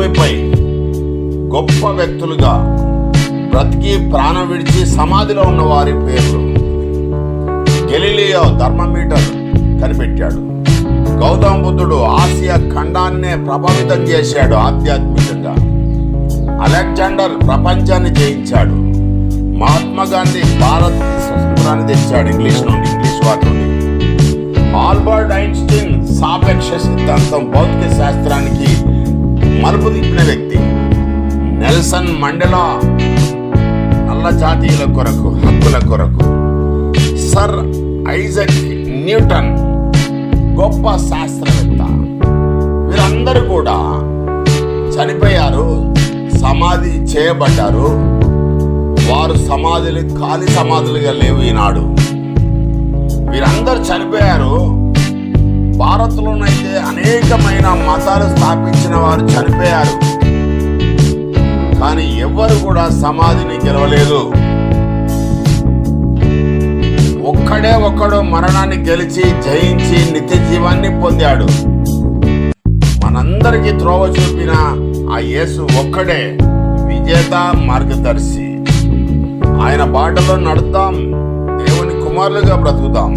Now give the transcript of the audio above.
భూమిపై గొప్ప వ్యక్తులుగా బ్రతికి ప్రాణం విడిచి సమాధిలో ఉన్న వారి పేర్లు. గెలీలియో థర్మామీటర్ కనిపెట్టాడు. గౌతమ బుద్ధుడు ఆసియా ఖండాన్నే ప్రభావితం చేశాడు ఆధ్యాత్మికంగా. అలెగ్జాండర్ ప్రపంచాన్ని జయించాడు. మహాత్మా గాంధీ భారత్ స్వతంత్రాన్ని తెచ్చాడు ఇంగ్లీష్ వారి నుండి. ఆల్బర్ట్ ఐన్స్టీన్ సాపేక్ష సిద్ధాంతం భౌతిక శాస్త్రానికి మలుపు తిప్పిన వ్యక్తి. నెల్సన్ మండేలా నల్ల జాతీయుల కొరకు హక్కుల కొరకు. సర్ ఐజక్ న్యూటన్ గొప్ప శాస్త్రవేత్త. వీరందరూ కూడా చనిపోయారు, సమాధి చేయబడ్డారు. వారు సమాధులు ఖాళీ సమాధులుగా లేవు ఈనాడు. వీరందరూ చనిపోయారు. భారత్లోనైతే అనేకమైన మతాలు స్థాపించిన వారు చనిపోయారు, కానీ ఎవ్వరు కూడా సమాధిని గెలవలేదు. ఒక్కడు మరణాన్ని గెలిచి జయించి నిత్య జీవాన్ని పొందాడు. మనందరికీ త్రోవ చూపిన ఆ యేసు ఒక్కడే విజేత, మార్గదర్శి. ఆయన బాటలో నడుద్దాం, దేవుని కుమారులుగా బ్రతుకుతాం.